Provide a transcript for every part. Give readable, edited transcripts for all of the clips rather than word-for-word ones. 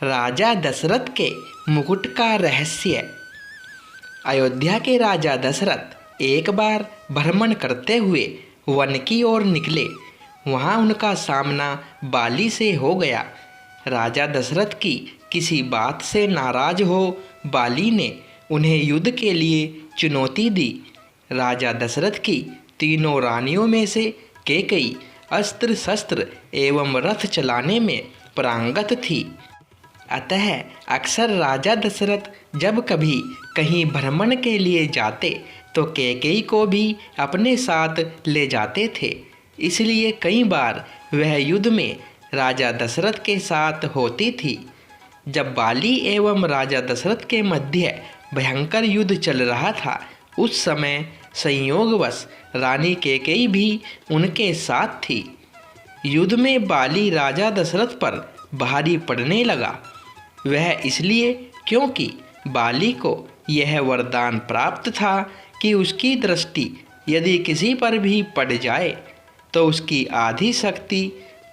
राजा दशरथ के मुकुट का रहस्य। अयोध्या के राजा दशरथ एक बार भ्रमण करते हुए वन की ओर निकले। वहाँ उनका सामना बाली से हो गया। राजा दशरथ की किसी बात से नाराज हो बाली ने उन्हें युद्ध के लिए चुनौती दी। राजा दशरथ की तीनों रानियों में से कैकेयी अस्त्र शस्त्र एवं रथ चलाने में पारंगत थी। अतः अक्सर राजा दशरथ जब कभी कहीं भ्रमण के लिए जाते तो कैकेयी को भी अपने साथ ले जाते थे। इसलिए कई बार वह युद्ध में राजा दशरथ के साथ होती थी। जब बाली एवं राजा दशरथ के मध्य भयंकर युद्ध चल रहा था, उस समय संयोगवश रानी कैकेयी भी उनके साथ थी। युद्ध में बाली राजा दशरथ पर भारी पड़ने लगा। वह इसलिए क्योंकि बाली को यह वरदान प्राप्त था कि उसकी दृष्टि यदि किसी पर भी पड़ जाए तो उसकी आधी शक्ति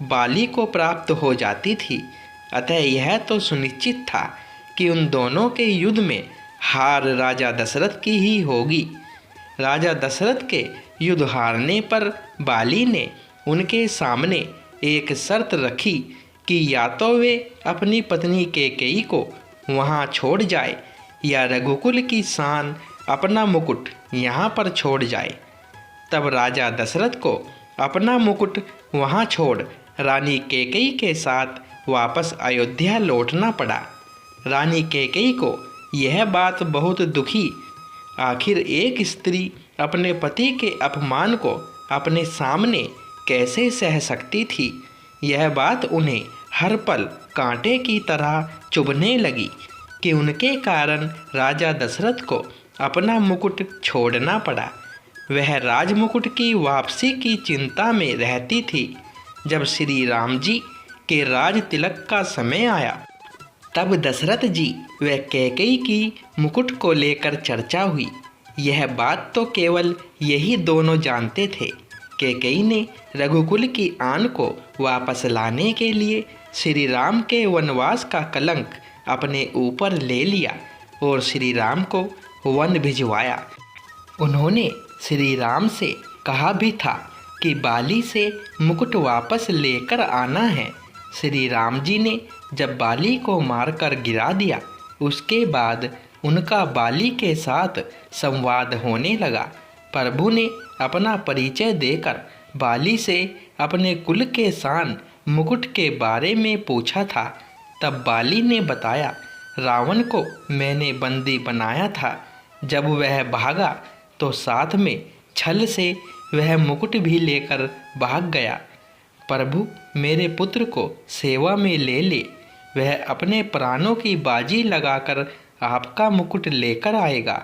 बाली को प्राप्त हो जाती थी। अतः यह तो सुनिश्चित था कि उन दोनों के युद्ध में हार राजा दशरथ की ही होगी। राजा दशरथ के युद्ध हारने पर बाली ने उनके सामने एक शर्त रखी कि या तो वे अपनी पत्नी कैकेयी को वहाँ छोड़ जाए या रघुकुल की शान अपना मुकुट यहाँ पर छोड़ जाए। तब राजा दशरथ को अपना मुकुट वहाँ छोड़ रानी कैकेयी के साथ वापस अयोध्या लौटना पड़ा। रानी कैकेयी को यह बात बहुत दुखी। आखिर एक स्त्री अपने पति के अपमान को अपने सामने कैसे सह सकती थी। यह बात उन्हें हर पल कांटे की तरह चुभने लगी कि उनके कारण राजा दशरथ को अपना मुकुट छोड़ना पड़ा। वह राजमुकुट की वापसी की चिंता में रहती थी। जब श्री राम जी के राज तिलक का समय आया, तब दशरथ जी व कैकेयी की मुकुट को लेकर चर्चा हुई। यह बात तो केवल यही दोनों जानते थे। कैकेयी ने रघुकुल की आन को वापस लाने के लिए श्री राम के वनवास का कलंक अपने ऊपर ले लिया और श्री राम को वन भिजवाया। उन्होंने श्री राम से कहा भी था कि बाली से मुकुट वापस लेकर आना है। श्री राम जी ने जब बाली को मारकर गिरा दिया, उसके बाद उनका बाली के साथ संवाद होने लगा। प्रभु ने अपना परिचय देकर बाली से अपने कुल के शान मुकुट के बारे में पूछा था। तब बाली ने बताया, रावण को मैंने बंदी बनाया था। जब वह भागा तो साथ में छल से वह मुकुट भी लेकर भाग गया। प्रभु मेरे पुत्र को सेवा में ले ले, वह अपने प्राणों की बाजी लगाकर आपका मुकुट लेकर आएगा।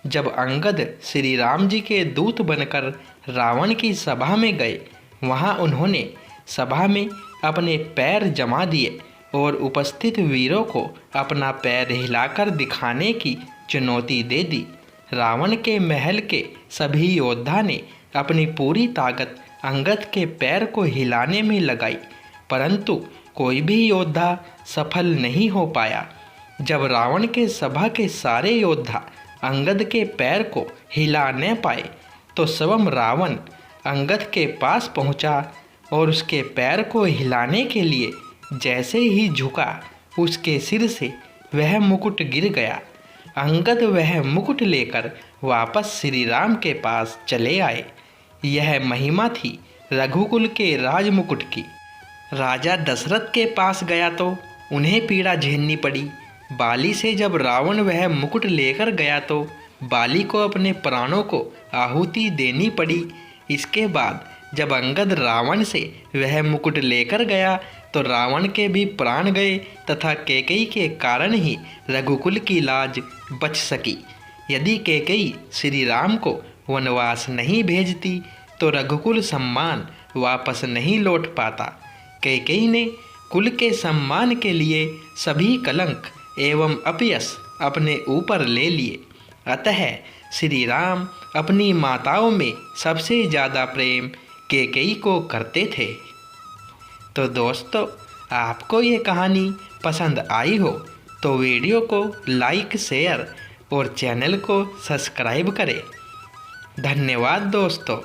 जब अंगद श्री राम जी के दूत बनकर रावण की सभा में गए, वहाँ उन्होंने सभा में अपने पैर जमा दिए और उपस्थित वीरों को अपना पैर हिलाकर दिखाने की चुनौती दे दी। रावण के महल के सभी योद्धा ने अपनी पूरी ताकत अंगद के पैर को हिलाने में लगाई, परंतु कोई भी योद्धा सफल नहीं हो पाया। जब रावण के सभा के सारे योद्धा अंगद के पैर को हिला न पाए तो स्वयं रावण अंगद के पास पहुंचा और उसके पैर को हिलाने के लिए जैसे ही झुका, उसके सिर से वह मुकुट गिर गया। अंगद वह मुकुट लेकर वापस श्री राम के पास चले आए। यह महिमा थी रघुकुल के राजमुकुट की। राजा दशरथ के पास गया तो उन्हें पीड़ा झेलनी पड़ी। बाली से जब रावण वह मुकुट लेकर गया तो बाली को अपने प्राणों को आहुति देनी पड़ी। इसके बाद जब अंगद रावण से वह मुकुट लेकर गया तो रावण के भी प्राण गए तथा कैकेयी के कारण ही रघुकुल की लाज बच सकी। यदि कैकेयी श्री राम को वनवास नहीं भेजती तो रघुकुल सम्मान वापस नहीं लौट पाता। कैकेयी ने कुल के सम्मान के लिए सभी कलंक एवं अपयश अपने ऊपर ले लिए। अतः श्री राम अपनी माताओं में सबसे ज़्यादा प्रेम कैकेयी को करते थे। तो दोस्तों, आपको ये कहानी पसंद आई हो तो वीडियो को लाइक, शेयर और चैनल को सब्सक्राइब करें। धन्यवाद दोस्तों।